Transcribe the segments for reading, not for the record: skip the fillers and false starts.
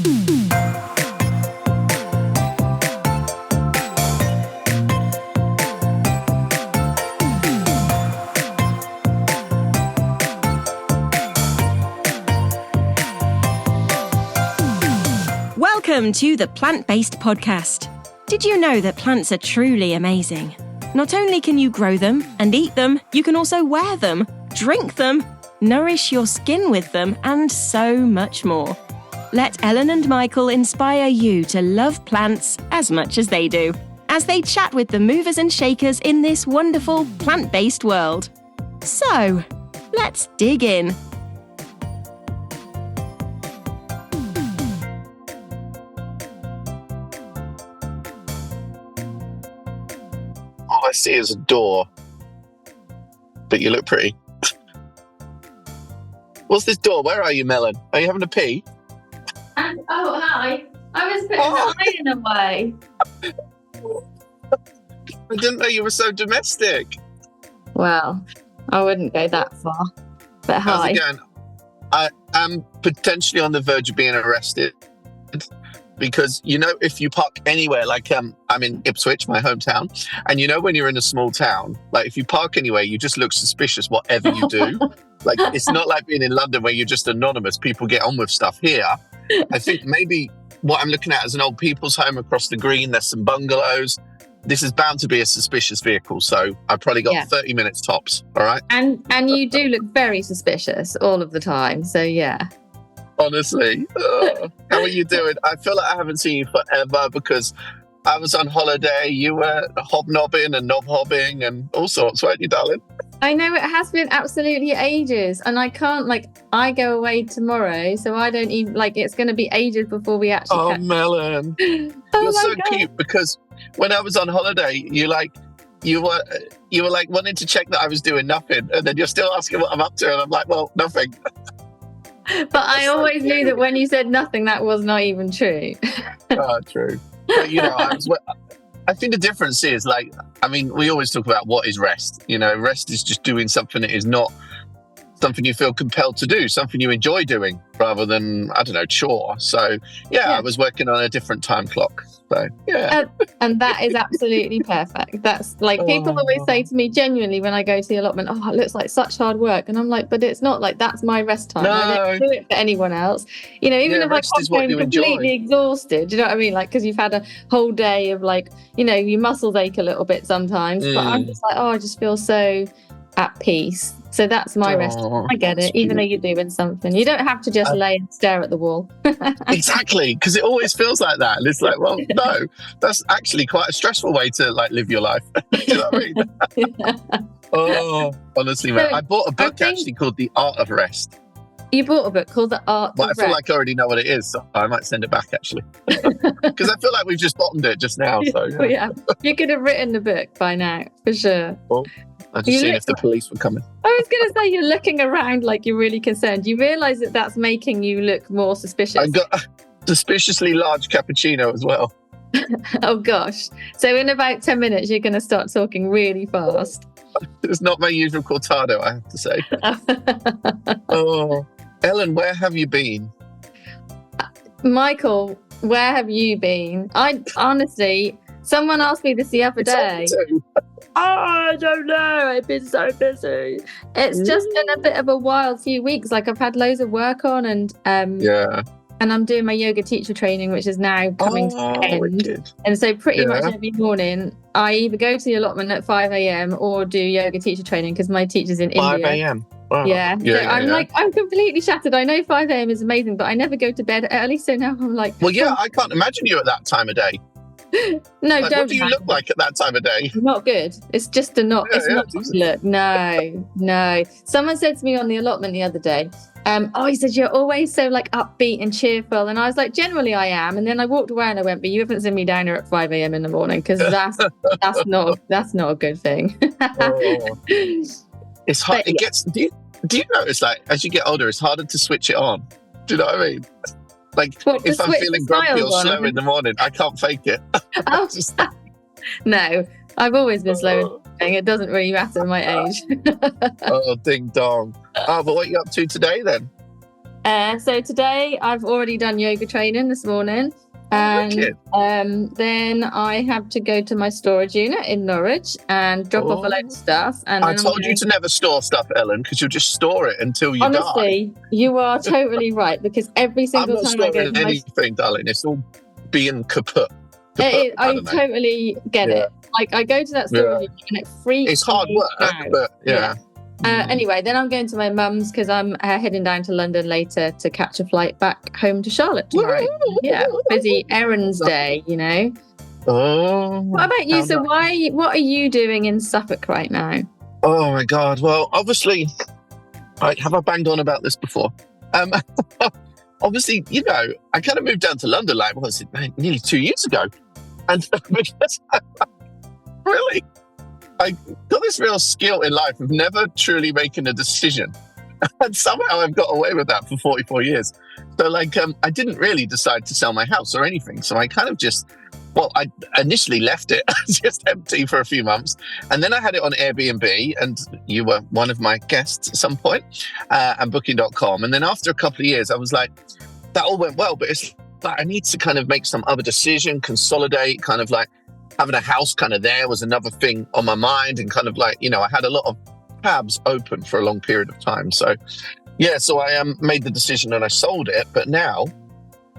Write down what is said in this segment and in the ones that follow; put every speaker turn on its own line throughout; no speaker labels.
Welcome to the Plant Based Podcast. Did you know that plants are truly amazing? Not only can you grow them and eat them, you can also wear them, drink them, nourish your skin with them, and so much more. Let Ellen and Michael inspire you to love plants as much as they do, as they chat with the movers and shakers in this wonderful plant-based world. So, let's dig in.
All I see is a door, but you look pretty. What's this door? Where are you, Melon? Are you having a pee?
Oh, hi. I was putting the iron away.
I didn't know you were so domestic.
Well, I wouldn't go that far. But
How's
hi.
it going? I am potentially on the verge of being arrested because, you know, if you park anywhere, like I'm in Ipswich, my hometown, and you know when you're in a small town, like if you park anywhere, you just look suspicious whatever you do. Like, it's not like being in London where you're just anonymous. People get on with stuff. Here, I think maybe what I'm looking at is an old people's home across the green. There's some bungalows. This is bound to be a suspicious vehicle. So I've probably got 30 minutes tops. All right.
And you do look very suspicious all of the time. So, yeah.
Honestly. How are you doing? I feel like I haven't seen you forever because I was on holiday. You were hobnobbing and knob-hobbing and all sorts, weren't you, darling?
I know it has been absolutely ages. And I can't, I go away tomorrow. So I don't even, it's going to be ages before we actually
Oh, Melon. You're so cute because when I was on holiday, you were wanting to check that I was doing nothing. And then you're still asking what I'm up to. And I'm like, well, nothing.
But I always knew that when you said nothing, that was not even true.
Oh, true. But, you know, I think the difference is, we always talk about what is rest. You know, rest is just doing something that is not something you feel compelled to do, something you enjoy doing rather than, I don't know, chore. So, I was working on a different time clock. So, yeah.
And that is absolutely perfect. That's people always say to me genuinely when I go to the allotment, oh, it looks like such hard work. And I'm like, but it's not, that's my rest time.
No.
I don't do it for anyone else. You know, even if I come home completely exhausted, do you know what I mean? Because you've had a whole day of your muscles ache a little bit sometimes. But I'm just I just feel so at peace. So that's my rest. I get it, even though you're doing something. You don't have to just lay and stare at the wall.
Exactly, because it always feels like that. And it's like, well, no, that's actually quite a stressful way to live your life. Do you know what I mean? Oh, honestly, man. I bought a book actually called The Art of Rest.
You bought a book called The Art of Rest?
I feel like I already know what it is, so I might send it back actually. Because I feel like we've just bottomed it just now. So
yeah. You could have written the book by now, for sure.
Well, I just seen if the police were coming.
I was going to say, you're looking around like you're really concerned. You realise that that's making you look more suspicious.
I've got a suspiciously large cappuccino as well.
Oh, gosh. So in about 10 minutes, you're going to start talking really fast.
It's not my usual cortado, I have to say. Oh, Ellen, where have you been?
Michael, where have you been? Honestly, someone asked me this the other day. I don't know. I've been so busy. It's just been a bit of a wild few weeks. I've had loads of work on and I'm doing my yoga teacher training, which is now coming to an end.
Wicked.
And so pretty much every morning, I either go to the allotment at 5 a.m. or do yoga teacher training because my teacher's in India.
5 a.m. Wow.
Yeah. I'm completely shattered. I know 5 a.m. is amazing, but I never go to bed early. So now I'm like,
well, yeah, I can't imagine you at that time of day.
No, don't.
What do you look like at that time of day?
Not good. It's just not good look. No. Someone said to me on the allotment the other day, he said, you're always so upbeat and cheerful. And I was like, generally I am. And then I walked away and I went, but you haven't seen me down here at 5 a.m. in the morning because that's not a good thing.
It's hard. It gets. Do you notice as you get older, it's harder to switch it on? Do you know what I mean? If I'm feeling grumpy or slow in the morning, I can't fake it.
No, I've always been slow. It doesn't really matter my age.
Oh, ding dong. Oh, but what are you up to today then?
So today I've already done yoga training this morning. And then I have to go to my storage unit in Norwich and drop off a load of stuff. And
I told you to never store stuff, Ellen, because you'll just store it until you die.
Honestly, you are totally right, because every single time I go to
anything, darling, it's all being kaput.
I totally get it. Like, I go to that storage unit and it freaks me out.
It's hard work, but yeah.
Anyway, then I'm going to my mum's because I'm heading down to London later to catch a flight back home to Charlotte tomorrow. Yeah, busy errands day, you know.
Oh.
What about you? So what are you doing in Suffolk right now?
Oh my God. Well, obviously, have I banged on about this before? Obviously, you know, I kind of moved down to London, like, what was it, nearly 2 years ago. And because I got this real skill in life of never truly making a decision. And somehow I've got away with that for 44 years. So like, I didn't really decide to sell my house or anything. So I kind of I initially left it just empty for a few months. And then I had it on Airbnb, and you were one of my guests at some point, and booking.com. And then after a couple of years, I was like, that all went well, but it's like, I need to kind of make some other decision, consolidate, kind of like, having a house kind of there was another thing on my mind, and kind of like, you know, I had a lot of tabs open for a long period of time. So I made the decision and I sold it. But now,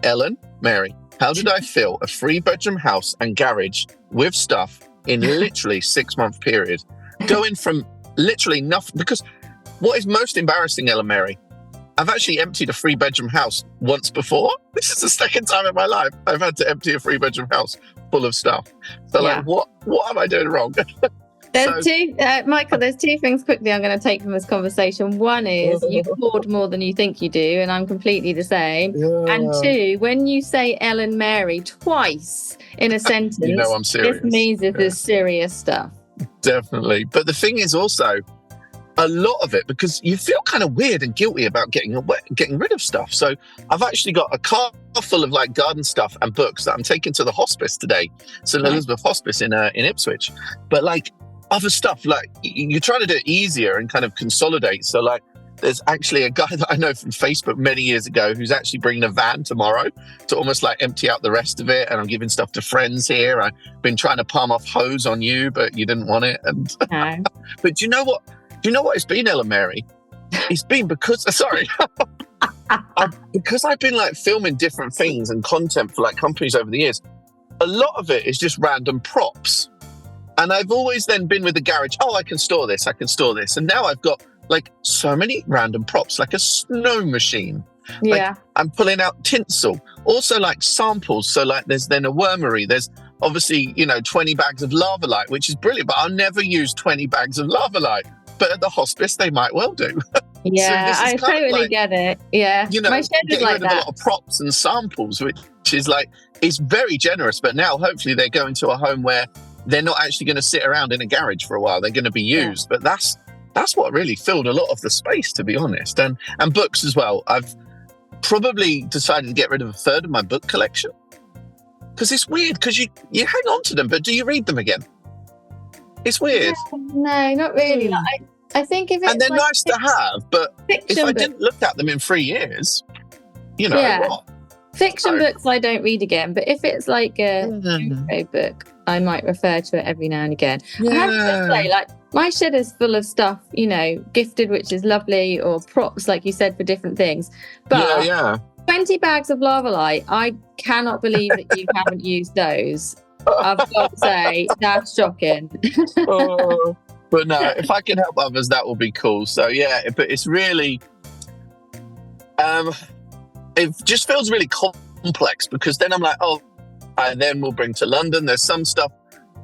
Ellen, Mary, how did I fill a 3-bedroom house and garage with stuff in literally 6-month period? Going from literally nothing, because what is most embarrassing, Ellen, Mary, I've actually emptied a 3-bedroom house once before. This is the second time in my life I've had to empty a 3-bedroom house full of stuff. So like, what am I doing wrong?
Michael, there's 2 things quickly I'm going to take from this conversation. One is you hoard more than you think you do, and I'm completely the same. Yeah. And 2, when you say Ellen Mary twice in a sentence,
you know I'm serious.
This means this is serious stuff.
Definitely. But the thing is also, a lot of it, because you feel kind of weird and guilty about getting rid of stuff. So I've actually got a car full of like garden stuff and books that I'm taking to the hospice today, St. Elizabeth Hospice in Ipswich. But like other stuff, like you're trying to do it easier and kind of consolidate. So like, there's actually a guy that I know from Facebook many years ago who's actually bringing a van tomorrow to almost like empty out the rest of it. And I'm giving stuff to friends here. I've been trying to palm off hose on you, but you didn't want it. And but do you know what? Do you know what it's been, Ellen Mary? It's been because I've been like filming different things and content for like companies over the years. A lot of it is just random props. And I've always then been with the garage. Oh, I can store this. And now I've got like so many random props, like a snow machine.
Yeah.
Like, I'm pulling out tinsel. Also like samples. So like there's then a wormery. There's obviously, you know, 20 bags of lava light, which is brilliant, but I'll never use 20 bags of lava light. But at the hospice, they might well do.
Yeah, so I totally get it. Yeah.
You know,
my shed is
getting
like
rid
that.
of a lot of props and samples, which is like, it's very generous. But now hopefully they're going to a home where they're not actually going to sit around in a garage for a while. They're going to be used. Yeah. But that's what really filled a lot of the space, to be honest. And books as well. I've probably decided to get rid of a third of my book collection. Because it's weird, because you hang on to them, but do you read them again? It's weird.
No, not really. Like, I think if it's
and they're
like
nice to have, but if I didn't look at them in 3 years, you know what?
Fiction books I don't read again, but if it's like a book, I might refer to it every now and again. Yeah. I have to say, like, my shed is full of stuff, you know, gifted, which is lovely, or props, like you said, for different things. But 20 bags of lava light, I cannot believe that you haven't used those. I've got to say, that's shocking.
But no, if I can help others, that will be cool. So yeah, but it's really, it just feels really complex, because then I'm like, I then will bring to London. There's some stuff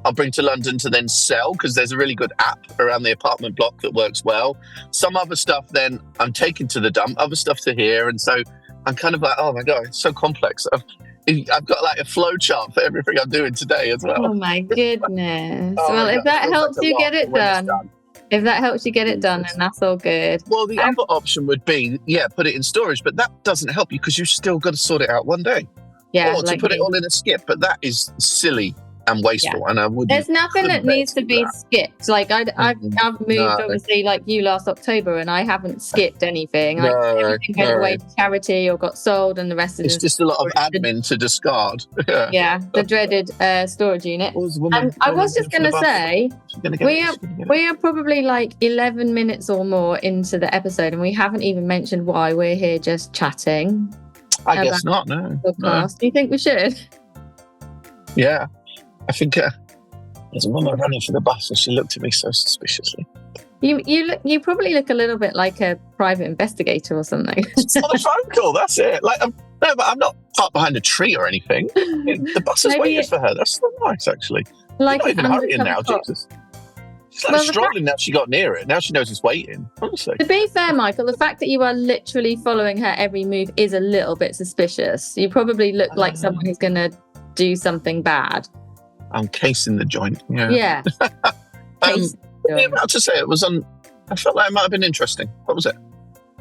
I'll bring to London to then sell, because there's a really good app around the apartment block that works well. Some other stuff then I'm taking to the dump, other stuff to here. And so I'm kind of like, oh my God, it's so complex. I've got like a flow chart for everything I'm doing today as well.
Oh my goodness. Well, if that helps you get it done, then that's all good.
Well, the other option would be, put it in storage, but that doesn't help you, because you've still got to sort it out one day.
Yeah.
Or to put it all in a skip, but that is silly. and wasteful, and I wouldn't.
There's nothing that needs to be skipped. Like I've moved obviously like you last October, and I haven't skipped anything. Like everything went away to charity or got sold, and the rest of
it's just a lot of admin to discard.
Yeah, the dreaded storage unit. And I was just going to say, we are probably like 11 minutes or more into the episode, and we haven't even mentioned why we're here just chatting.
I guess not. No.
Podcast. Do you think we should?
Yeah. I think there's a woman running for the bus, and she looked at me so suspiciously.
You probably look a little bit like a private investigator or something.
It's not a phone call. That's it. Like, no, but I'm not parked behind a tree or anything. The bus is waiting for her. That's so nice, actually.
Like
not even hurrying now, Jesus. She's like strolling now. She got near it. Now she knows it's waiting. Honestly.
To be fair, Michael, the fact that you are literally following her every move is a little bit suspicious. You probably look like someone who's going to do something bad.
I'm casing the joint.
Yeah.
What were you about to say? It was on. I felt like it might have been interesting. What was it?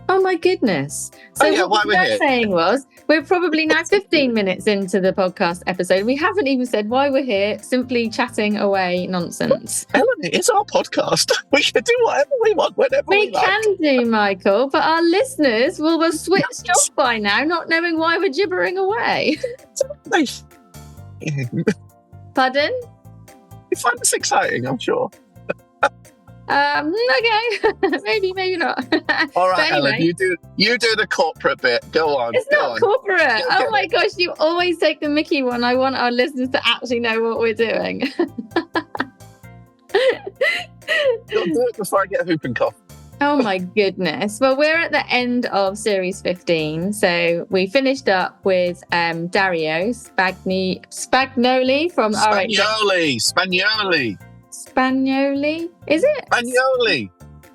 Oh my goodness! So what we were saying was we're probably now 15 minutes into the podcast episode. We haven't even said why we're here. Simply chatting away nonsense.
Ellen, it is our podcast. We can do whatever we want, whenever we like.
We can do, Michael, but our listeners will have switched off by now, not knowing why we're gibbering away. Pardon?
You find this exciting, I'm sure.
Okay. maybe not.
All right, anyway, Ellen, you do the corporate bit. Go on.
It's not corporate. Oh my gosh, you always take the Mickey one. I want our listeners to actually know what we're doing.
You'll do it before I get a whooping cough.
Oh my goodness. Well, we're at the end of series 15. So we finished up with Dario Spagnoli from Spagnoli. Is it?
Spagnoli.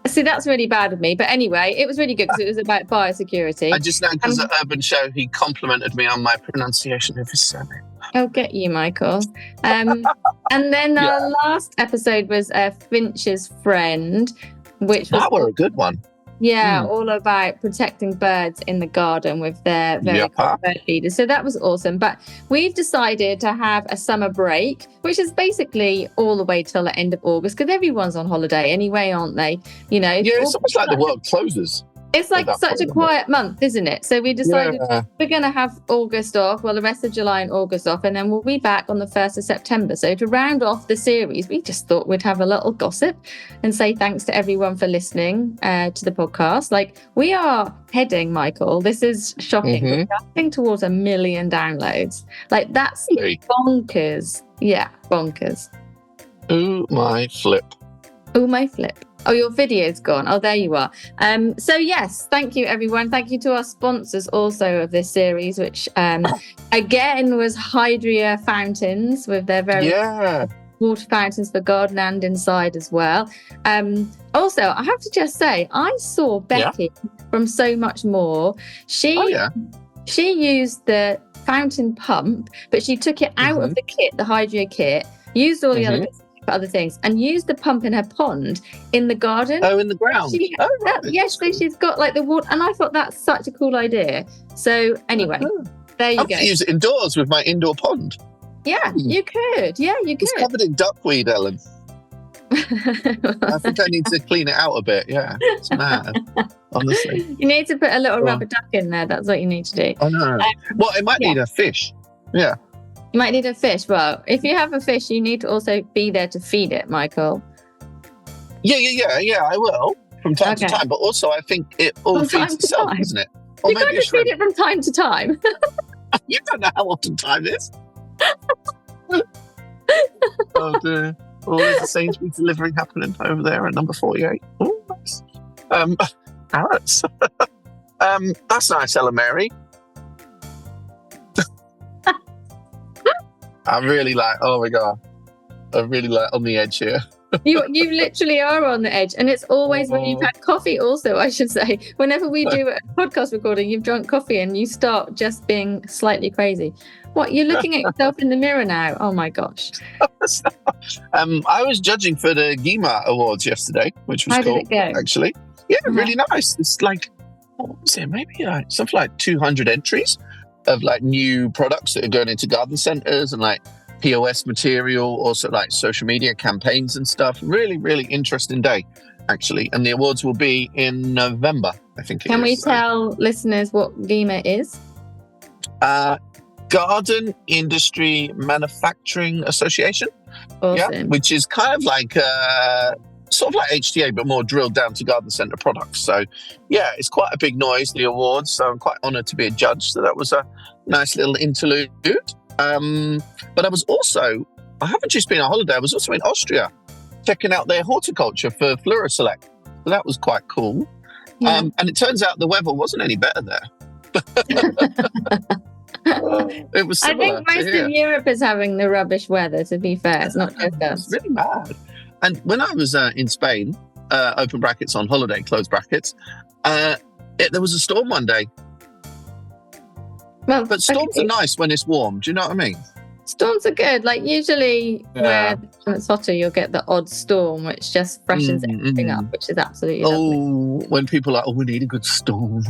See, that's really bad of me. But anyway, it was really good because it was about biosecurity.
I just know because at Urban Show, he complimented me on my pronunciation of his surname.
I'll get you, Michael. And then our last episode was Finch's Friend, which was...
That were a good one.
Yeah, all about protecting birds in the garden with their very cool bird feeders. So that was awesome. But we've decided to have a summer break, which is basically all the way till the end of August, because everyone's on holiday anyway, aren't they? You know,
it's almost like the world closes.
It's like such a quiet month, isn't it? So we decided we're going to have August off, well, the rest of July and August off, and then we'll be back on the 1st of September. So to round off the series, we just thought we'd have a little gossip and say thanks to everyone for listening to the podcast. Like, we are heading, Michael, this is shocking, we're heading towards 1 million downloads. Like, that's bonkers. Yeah, bonkers.
Ooh, my flip.
Ooh, my flip. Oh, your video's gone. Oh, there you are. So yes, thank you, everyone. Thank you to our sponsors also of this series, which again was Hydria Fountains with their very water fountains for garden and inside as well. Also, I have to just say, I saw Becky from So Much More. She used the fountain pump, but she took it out of the kit, the Hydria kit, used all the other bits for other things, and used the pump in her pond in the garden.
Oh, in the ground.
Yes, so she's got like the water, and I thought that's such a cool idea. So anyway, there you go.
I could use it indoors with my indoor pond.
Yeah, you could. Yeah, you could.
It's covered in duckweed, Ellen. I think I need to clean it out a bit. Yeah, it's mad. Honestly,
you need to put a little rubber duck in there. That's what you need to do.
Oh no. Well, it might need a fish. Yeah.
You might need a fish. Well, if you have a fish, you need to also be there to feed it, Michael.
Yeah, I will from time to time. But also, I think it all feeds itself, doesn't it?
Or you can't just feed it from time to time.
You don't know how often time is. Oh dear. Oh, there's a Sainsbury's delivery happening over there at number 48. Oh, nice. Carrots. That's nice, Ella Mary. I'm really oh my God. I'm really on the edge here.
You literally are on the edge. And it's always when you've had coffee also, I should say. Whenever we do a podcast recording, you've drunk coffee and you start just being slightly crazy. What, you're looking at yourself in the mirror now? Oh my gosh.
I was judging for the GEMA Awards yesterday, which was cool. How did it go? Actually. Yeah, really nice. It's what was it? Maybe something like 200 entries of new products that are going into garden centres and POS material, also like social media campaigns and stuff. Really, really interesting day, actually. And the awards will be in November, I think it is.
Can we tell listeners what GIMA is?
Garden Industry Manufacturing Association.
Awesome.
Yeah, which is kind of like sort of like HTA, but more drilled down to garden centre products. So yeah, it's quite a big noise, the awards. So I'm quite honoured to be a judge. So that was a nice little interlude. But I haven't just been on holiday, I was also in Austria checking out their horticulture for Floriselect. So that was quite cool. Yeah. And it turns out the weather wasn't any better there. It was similar.
I think most of Europe is having the rubbish weather, to be fair. It's not just us.
It's really mad. And when I was in Spain, open brackets on holiday, close brackets, there was a storm one day.
Well,
but storms are nice when it's warm. Do you know what I mean?
Storms are good. Like usually where it's hotter, you'll get the odd storm, which just freshens everything up, which is absolutely lovely.
When people are like, we need a good storm.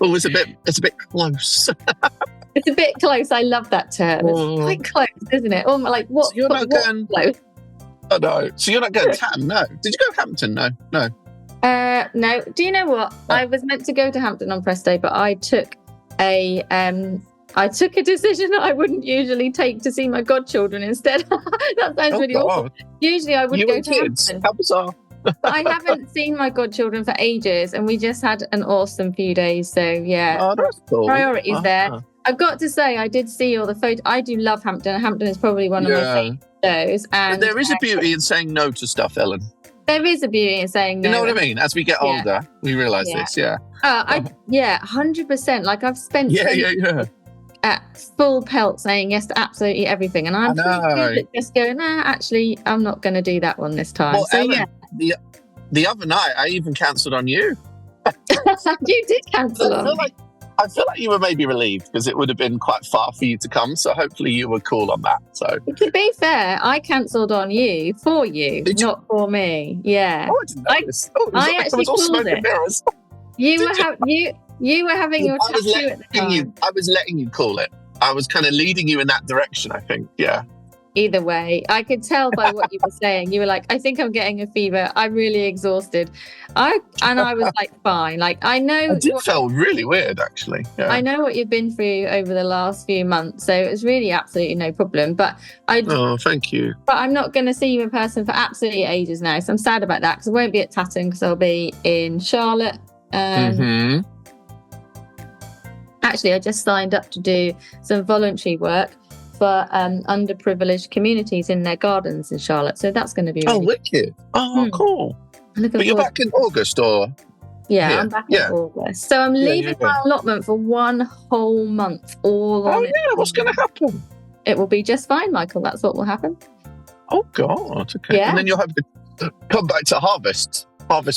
It's a bit close.
It's a bit close. I love that term. It's quite close, isn't it? Like what?
So you're not going
close?
Oh no. So you're not going to Hampton? No. Did you go to Hampton? No.
No. Do you know what? I was meant to go to Hampton on press day, but I took a decision that I wouldn't usually take to see my godchildren instead. That sounds really awful. Usually I would go to Hampton.
How bizarre.
But I haven't seen my godchildren for ages, and we just had an awesome few days. So yeah,
that's cool.
Priorities there. I've got to say, I did see all the photos. I do love Hampton. Hampton is probably one of my favourite shows. And
but there is a beauty in saying no to stuff, Ellen.
There is a beauty in saying no.
You know what I mean? As we get older, we realise this.
100%. Like I've spent at full pelt saying yes to absolutely everything, and I'm pretty good at just going, actually, I'm not going to do that one this time.
Well, so Ellen, the other night, I even cancelled on you.
You did cancel on me.
I feel like you were maybe relieved because it would have been quite far for you to come. So hopefully you were cool on that. So
to be fair, I cancelled on you for you, not for me. Yeah.
Oh, I didn't know this. I
actually called it.
Mirrors.
You were having your tattoo at the time.
I was letting you call it. I was kind of leading you in that direction, I think. Yeah.
Either way, I could tell by what you were saying. You were like, I think I'm getting a fever. I'm really exhausted. I was like, fine. Like, I know.
It felt really weird, actually. Yeah.
I know what you've been through over the last few months. So it was really absolutely no problem. But
thank you.
But I'm not going to see you in person for absolutely ages now. So I'm sad about that because I won't be at Tatton because I'll be in Charlotte. Actually, I just signed up to do some voluntary work for underprivileged communities in their gardens in Charlotte. So that's going to be really
wicked. Cool. But you're back in August, or?
Yeah, I'm back in August. So I'm leaving my allotment for 1 whole month all on it.
What's going to happen?
It will be just fine, Michael. That's what will happen.
Oh, God. Okay. Yeah. And then you'll have to come back to harvest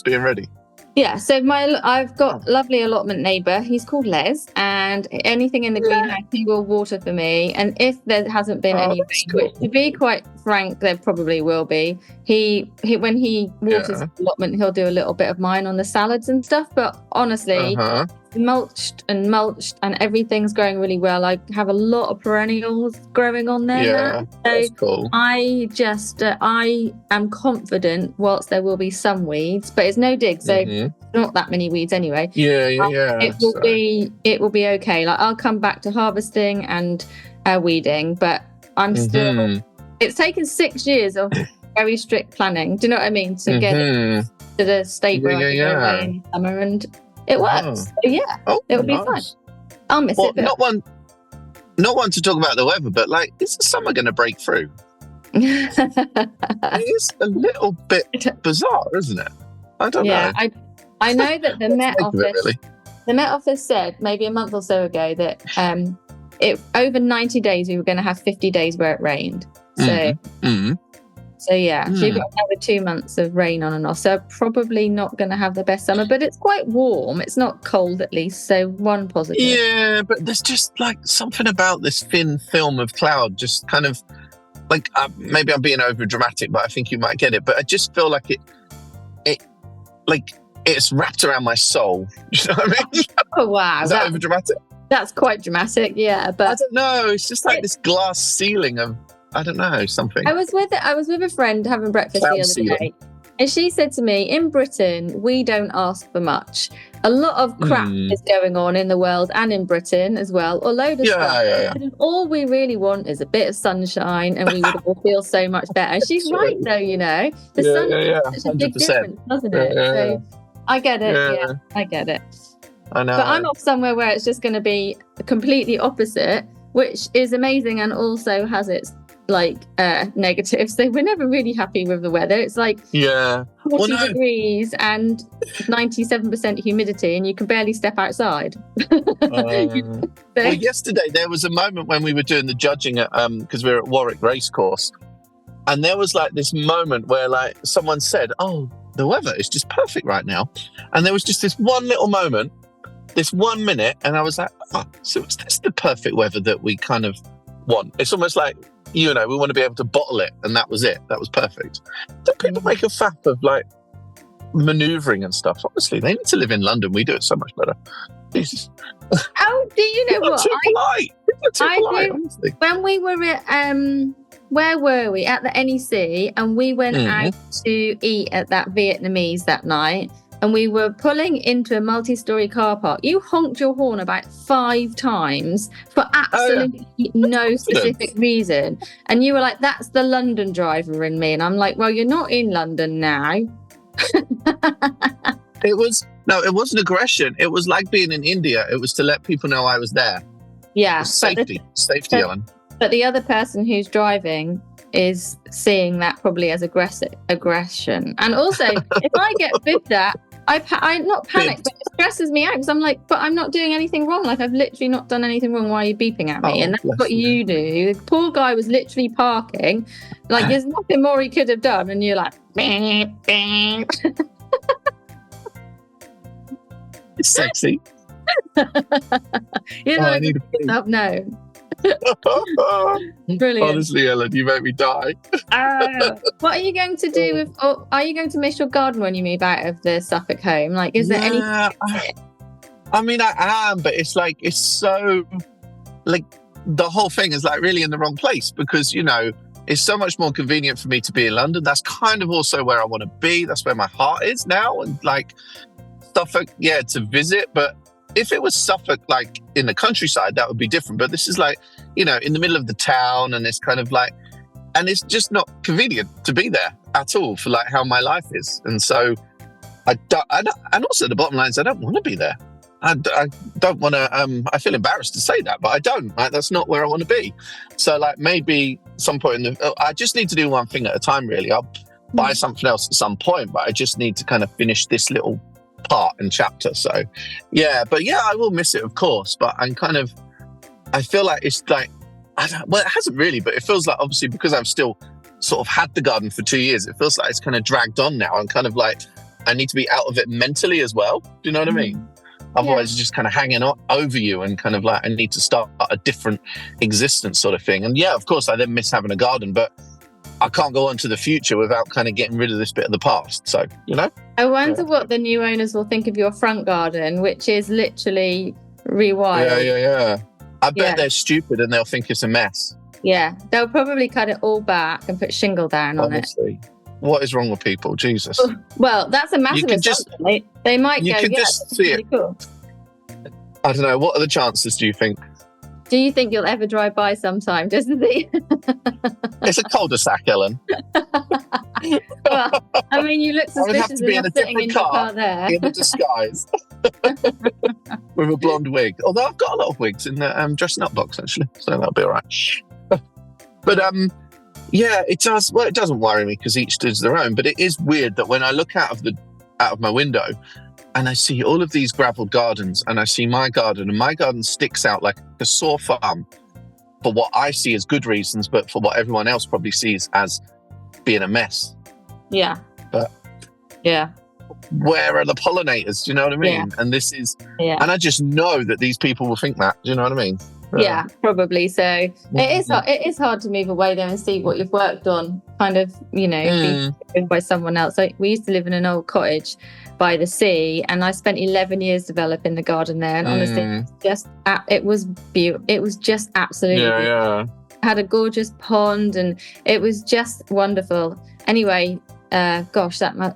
being ready.
Yeah, so I've got a lovely allotment neighbour. He's called Les, and anything in the greenhouse he will water for me. And if there hasn't been any rain, which to be quite frank, there probably will be. He when he waters the allotment, he'll do a little bit of mine on the salads and stuff. But honestly, mulched, and everything's growing really well. I have a lot of perennials growing on there.
Yeah, that's cool.
I am confident, whilst there will be some weeds, but it's no dig, so not that many weeds anyway.
Yeah.
It will be okay. Like I'll come back to harvesting and weeding, but I'm still. It's taken 6 years of very strict planning. Do you know what I mean? To get it to the state where I can go away in summer and. It works. So it'll be fun. I'll miss it.
Not one to talk about the weather, but like, is the summer going to break through? It's a little bit bizarre, isn't it? I don't know.
I know that the Met Office said maybe a month or so ago that over 90 days we were going to have 50 days where it rained. So. So yeah, so you've got another 2 months of rain on and off. So probably not going to have the best summer, but it's quite warm. It's not cold at least. So one positive.
Yeah, but there's just like something about this thin film of cloud, just kind of like maybe I'm being over dramatic, but I think you might get it. But I just feel like it's wrapped around my soul. You know what I mean?
Oh wow,
is that over dramatic?
That's quite dramatic, yeah. But
I don't know. It's just like this glass ceiling of, I don't know, something.
I was with a friend having breakfast
Cloud
the other
ceiling.
day, and she said to me, in Britain, we don't ask for much. A lot of crap is going on in the world and in Britain as well. A load of stuff.
Yeah.
And all we really want is a bit of sunshine, and we would all feel so much better. And she's right, though, you know. The sun makes such a big
100%.
difference, doesn't it? So I get it. Yeah, I get it.
I know.
But I'm off somewhere where it's just going to be completely opposite, which is amazing and also has its negatives. So we're never really happy with the weather. It's like 40 degrees and 97% humidity, and you can barely step outside.
Well, yesterday there was a moment when we were doing the judging at because we were at Warwick Racecourse, and there was like this moment where like someone said, "Oh, the weather is just perfect right now," and there was just this one little moment, this 1 minute, and I was like, "Oh, so is this the perfect weather that we kind of want?" It's almost like, you know, we want to be able to bottle it, and that was it. That was perfect. Don't people make a faff of like manoeuvring and stuff? Honestly, they need to live in London. We do it so much better. Jesus.
Oh, do you know what?
Too polite. Honestly.
When we were at where were we? At the NEC, and we went out to eat at that Vietnamese that night. And we were pulling into a multi-storey car park. You honked your horn about 5 times for absolutely no specific reason. And you were like, that's the London driver in me. And I'm like, well, you're not in London now.
It wasn't aggression. It was like being in India. It was to let people know I was there.
Yeah.
Safety, Ellen.
But the other person who's driving is seeing that probably as aggression. And also, if I get bibbed at, I'm not panicked, but it stresses me out because I'm like, but I'm not doing anything wrong. Like, I've literally not done anything wrong. Why are you beeping at me? And that's what you do. The poor guy was literally parking. Like, there's nothing more he could have done. And you're like, beep, beep.
It's sexy.
You know, no. Brilliant.
Honestly, Ellen, you make me die.
What are you going to do with? Or are you going to miss your garden when you move out of the Suffolk home? Like, is there any?
I mean, I am, but it's like it's so like the whole thing is like really in the wrong place because you know it's so much more convenient for me to be in London. That's kind of also where I want to be. That's where my heart is now, and like Suffolk, to visit, but. If it was Suffolk, like in the countryside, that would be different. But this is like, you know, in the middle of the town, and it's kind of like, and it's just not convenient to be there at all for like how my life is. And so, and also the bottom line is I don't want to be there. I don't want to. I feel embarrassed to say that, but I don't. Like, that's not where I want to be. So, like maybe some point I just need to do one thing at a time. Really, I'll buy something else at some point, but I just need to kind of finish this little part and chapter. So I will miss it, of course, but I feel like it's like it hasn't really, but it feels like obviously because I've still sort of had the garden for 2 years, it feels like it's kind of dragged on now and kind of like I need to be out of it mentally as well. Do you know what I mean? Otherwise it's just kind of hanging over you and kind of like I need to start a different existence sort of thing. And of course I then miss having a garden, but I can't go on to the future without kind of getting rid of this bit of the past. So, you know?
I wonder what the new owners will think of your front garden, which is literally rewired.
Yeah. I bet they're stupid and they'll think it's a mess.
Yeah, they'll probably cut it all back and put shingle down
Honestly. On it. What is wrong with people? Jesus.
Well, that's a massive assumption. They might go,
just see it.
Cool.
I don't know. What are the chances, do you think?
Do you think you'll ever drive by sometime, just to see?
It's a cul-de-sac, Ellen.
Well, I mean, you look suspicious enough sitting in your car there.
In a disguise. With a blonde wig. Although I've got a lot of wigs in the dressing up box, actually. So that'll be all right. But, it does. Well, it doesn't worry me because each does their own. But it is weird that when I look out of my window, and I see all of these gravelled gardens and I see my garden and my garden sticks out like a sore thumb for what I see as good reasons, but for what everyone else probably sees as being a mess.
Yeah.
But where are the pollinators? Do you know what I mean?
Yeah.
And this is, and I just know that these people will think that. Do you know what I mean?
Yeah, probably. So it is hard to move away there and see what you've worked on kind of, be owned by someone else. So we used to live in an old cottage by the sea, and I spent 11 years developing the garden there. And honestly, it was beautiful. It was just absolutely beautiful. Yeah. Had a gorgeous pond, and it was just wonderful. Anyway,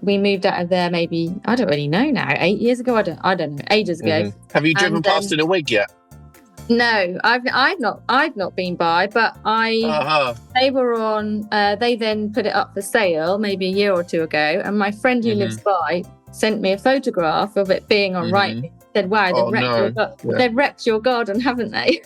we moved out of there maybe, I don't really know now, 8 years ago. I don't know, ages ago.
Have you driven past in a wig yet?
No, I've not been by, but they were on. They then put it up for sale maybe a year or two ago, and my friend who lives by sent me a photograph of it being on Rightmove. Said, "Wow, they've wrecked your garden, haven't they?"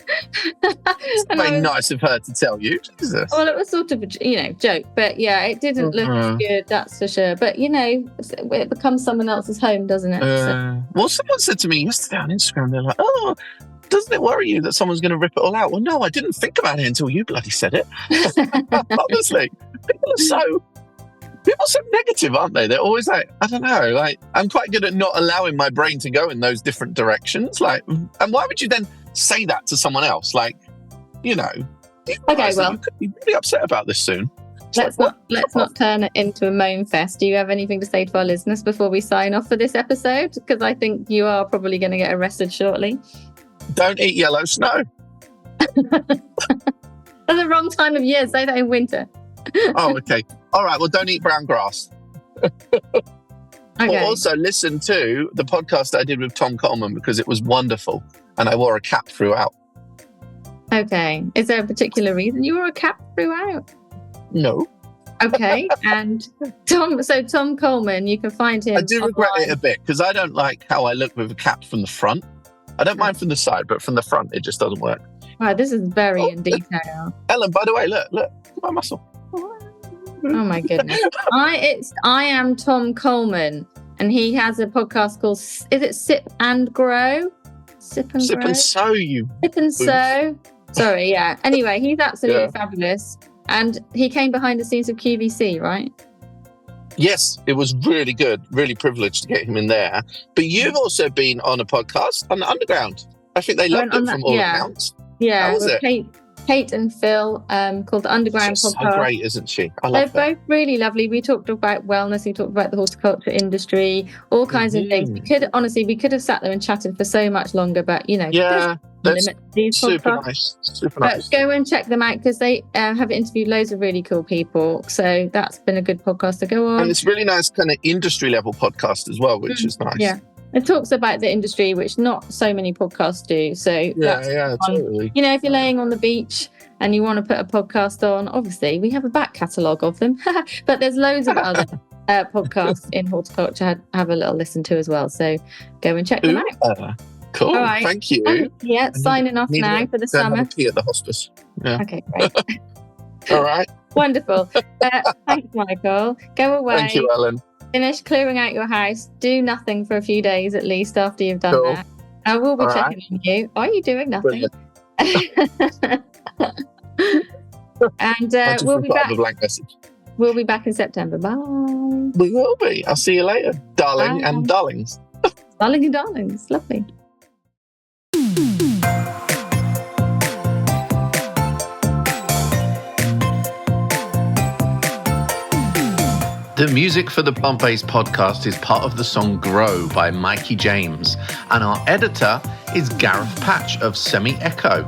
It's very nice of her to tell you. Jesus.
Well, it was sort of a joke, but yeah, it didn't look as good, that's for sure. But it becomes someone else's home, doesn't it?
Well, someone said to me yesterday on Instagram, they're like, "Oh, doesn't it worry you that someone's going to rip it all out?" Well, no, I didn't think about it until you bloody said it. Honestly, people are so negative, aren't they? They're always like, I don't know, like, I'm quite good at not allowing my brain to go in those different directions. Like, and why would you then say that to someone else? Like, you could be really upset about this soon.
Let's not turn it into a moan fest. Do you have anything to say to our listeners before we sign off for this episode? Because I think you are probably going to get arrested shortly.
Don't eat yellow snow.
That's the wrong time of year. Say that in winter.
Oh, okay. All right. Well, don't eat brown grass. Okay. But also listen to the podcast I did with Tom Coleman, because it was wonderful, and I wore a cap throughout.
Okay. Is there a particular reason you wore a cap throughout?
No.
Okay. And Tom Coleman, you can find him.
I do regret it a bit, because I don't like how I look with a cap from the front. I don't mind from the side, but from the front, it just doesn't work.
Wow, this is very in detail.
Ellen, by the way, look my muscle.
Oh my goodness. I am Tom Coleman, and he has a podcast called, is it Sip and Grow? Sip and
Sow, you.
Sip and Sow. Sorry, yeah. Anyway, he's absolutely fabulous. And he came behind the scenes of QVC, right?
Yes, it was really good. Really privileged to get him in there. But you've also been on a podcast on the Underground. I think they loved it from all accounts.
Yeah,
how was it?
Kate and Phil, called the Underground
She's
podcast.
So great, isn't she?
They're both really lovely. We talked about wellness. We talked about the horticulture industry, all kinds of things. We could have sat there and chatted for so much longer, but
that's super nice.
But go and check them out, because they have interviewed loads of really cool people. So that's been a good podcast to go on.
And it's really nice kind of industry level podcast as well, which is nice.
Yeah. It talks about the industry, which not so many podcasts do. So that's
totally.
If you're laying on the beach and you want to put a podcast on, obviously we have a back catalogue of them, but there's loads of other podcasts in horticulture. Have a little listen to as well. So go and check them out.
Cool. All right. Thank you.
Signing off now for the summer.
Have a pee at the hospice. Yeah.
Okay, great.
All right.
Wonderful. Thanks, Michael. Go away.
Thank you, Ellen.
Finish clearing out your house. Do nothing for a few days at least after you've done that. I will be checking on you. Are you doing nothing? And we'll be back.
Blank message.
We'll be back in September. Bye.
We will be. I'll see you later, darling and darlings.
Darling and darlings. Lovely.
The music for the Plant Based Podcast is part of the song Grow by Mikey James, and our editor is Gareth Patch of Semi Echo.